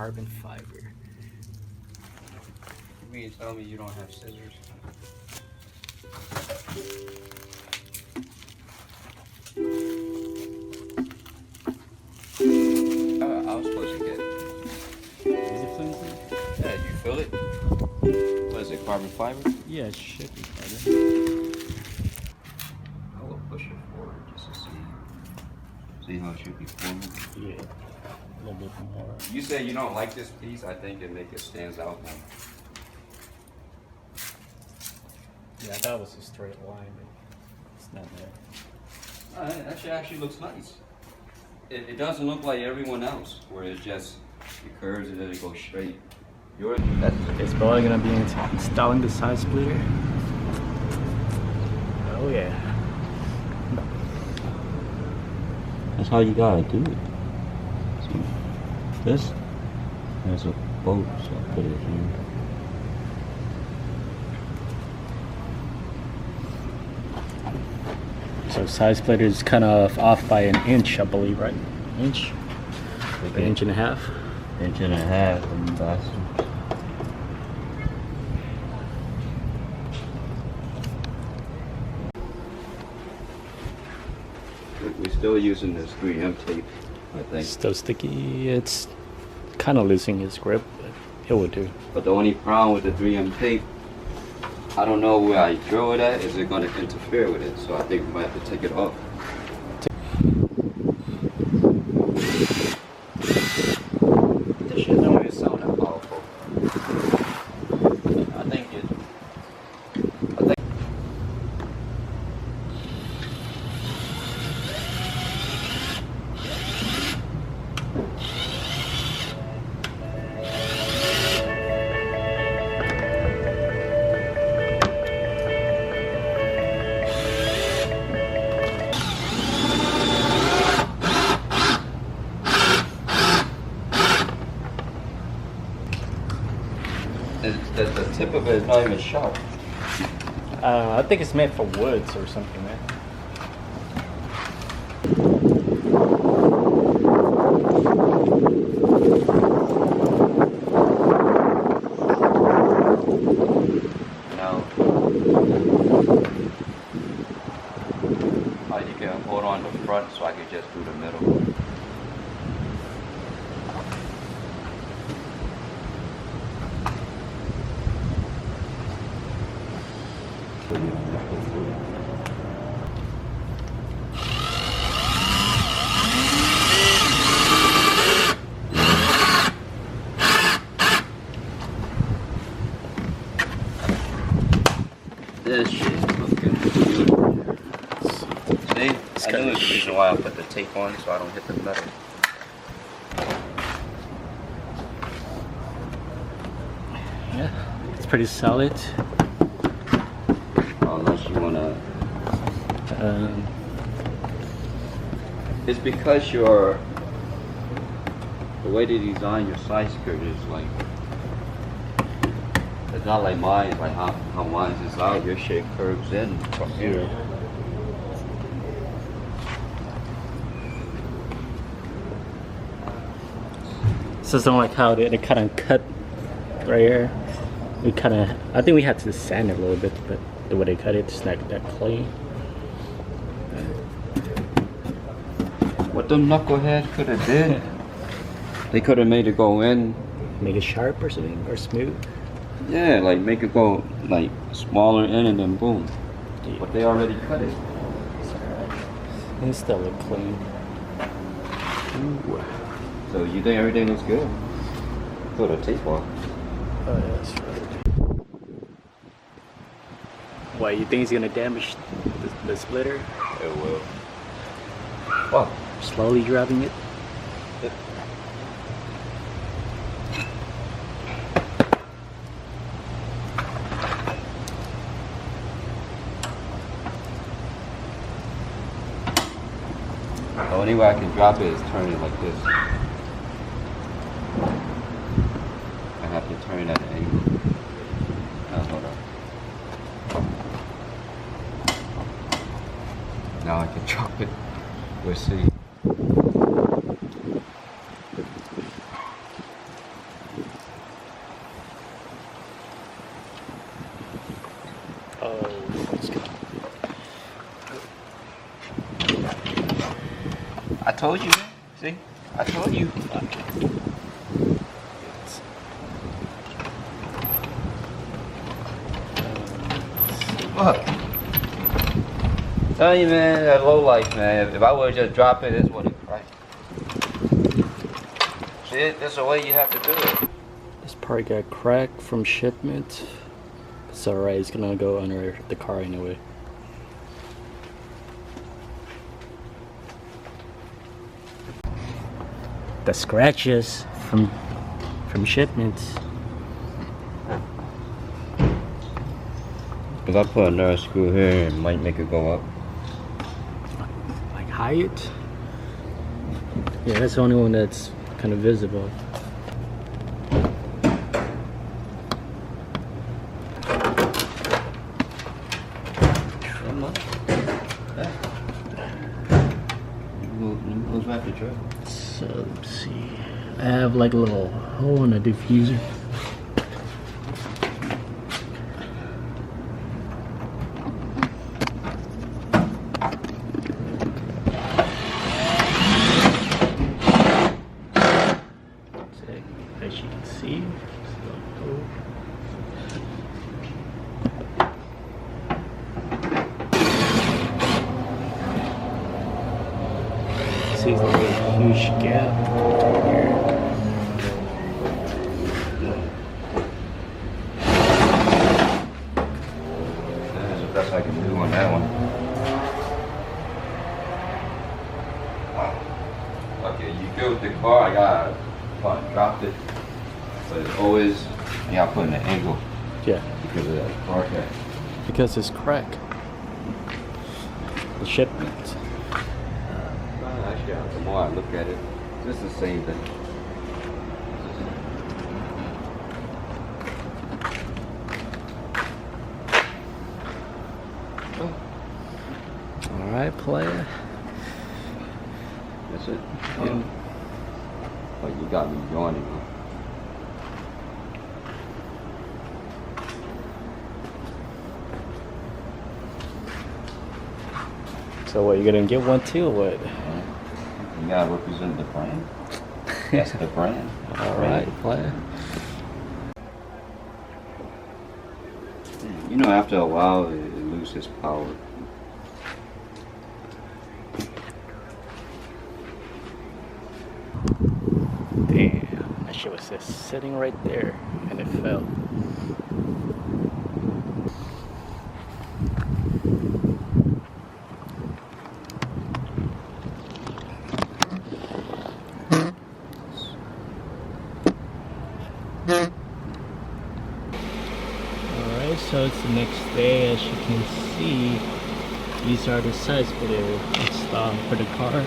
carbon fiber. You mean tell me you don't have scissors? I was supposed to get. Is it flimsy? Yeah, do you feel it? What is it, carbon fiber? Yeah, it should be carbon. I will push it forward just to see how it should be forming. Yeah, a little bit more. You say you don't like this piece, I think it make it stands out more. Yeah, I thought it was a straight line, but it's not there. That shit actually looks nice. It doesn't look like everyone else, where it just it curves and then it goes straight. It's probably gonna be installing the side splitter. Oh yeah. That's how you gotta do it. So this has a bolt, so I put it here. So side splitter is kind of off by an inch, I believe, right? Inch? Like an inch and a half? Inch and a half and that's we're still using this 3M tape, I think. Still sticky. It's kind of losing its grip, but it will do. But the only problem with the 3M tape, I don't know where I drill it at. Is it going to interfere with it? So I think we might have to take it off. This shit don't even sound that powerful. I think the tip of it is not even sharp. I think it's meant for woods or something, man. Now, you can hold on the front so I can just do the middle. This shit looking good. See? I knew it's the reason why I put the tape on so I don't hit the metal. Yeah, it's pretty solid. Unless you wanna. It's because the way they design your side skirt is like. It's not like mine, it's like how mine is out. Your shit curves in from here. So it's not like how they kind of cut right here. I think we had to sand it a little bit, but the way they cut it, it's not that clean. What the knucklehead could have did? They could have made it go in. Make it sharp or something, or smooth. Yeah, like make it go like smaller in and then boom. Yeah. But they already cut it. It's alright. It still look clean. Ooh. So you think everything looks good? Put a tape on. Oh yeah, that's right. Why, you think it's gonna damage the splitter? It will. What? Slowly driving it? The only way I can drop it is turn it like this. I have to turn at an angle. Now hold on. Now I can drop it. We'll see. told you. See? I told you. What? Tell you, man, that low life, man. If I would just drop it, this would have cracked. See, that's the way you have to do it. This part got cracked from shipment. It's alright, it's gonna go under the car anyway. The scratches from shipments. If I put another screw here, it might make it go up. Like height? Yeah, that's the only one that's kind of visible. So let's see. I have like a little hole in the diffuser. As you can see, see like a huge gap here. That's the best I can do on that one. Okay, you built the car, I got dropped it. But it's always, you gotta put in an angle. Yeah. Because of that car crack. Because it's crack. The shipment. Actually, the more I look at it, it's the same thing. Alright, player. That's it. Yeah. Oh, you got me yawning. Huh? So what, you gonna get one too or what? You gotta represent the brand. That's the brand. Alright, player. You know, after a while, it loses power. Damn, that shit was just sitting right there and it fell. Alright, so it's the next day. As you can see, these are the sides for the install for the car.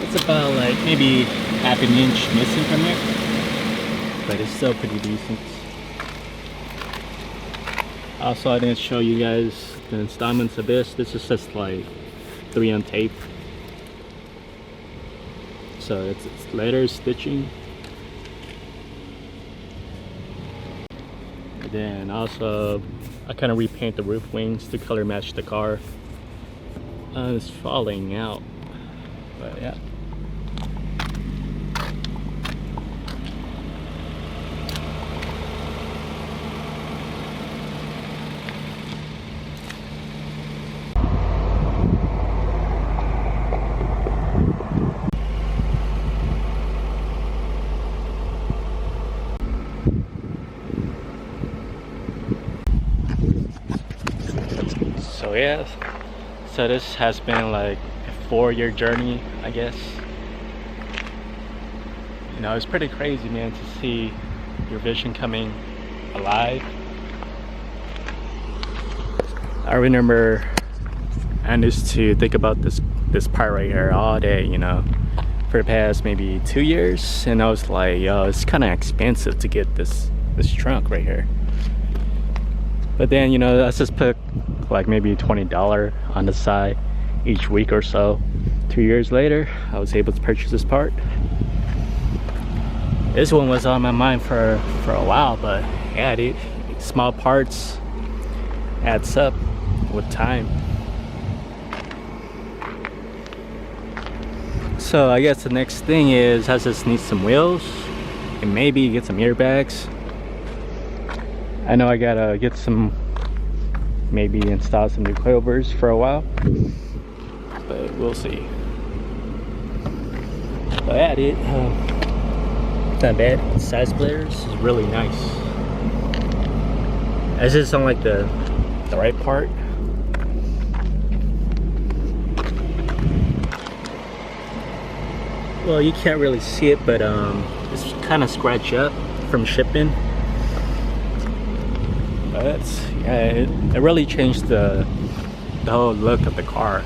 It's about like maybe half an inch missing from it, but it's still pretty decent. Also, I didn't show you guys the installments of this. This is just like 3 on tape. So it's leather stitching. And then also, I kind of repaint the roof wings to color match the car. It's falling out, but yeah. So yeah, so this has been like a 4-year journey, I guess. You know, it's pretty crazy, man, to see your vision coming alive. I remember I used to think about this part right here all day, you know, for the past maybe 2 years, and I was like, yo, it's kind of expensive to get this trunk right here. But then, you know, let's just put like maybe $20 on the side each week or so. 2 years later, I was able to purchase this part. This one was on my mind for a while, but yeah, dude, small parts adds up with time. So I guess the next thing is I just need some wheels and maybe get some airbags. I know I gotta get some, maybe install some new coilovers for a while, but we'll see. But yeah, dude, it's not bad. Side splitters is really nice. I just don't like the right part. Well, you can't really see it, but it's kind of scratched up from shipping. But that's, yeah, it really changed the whole look of the car.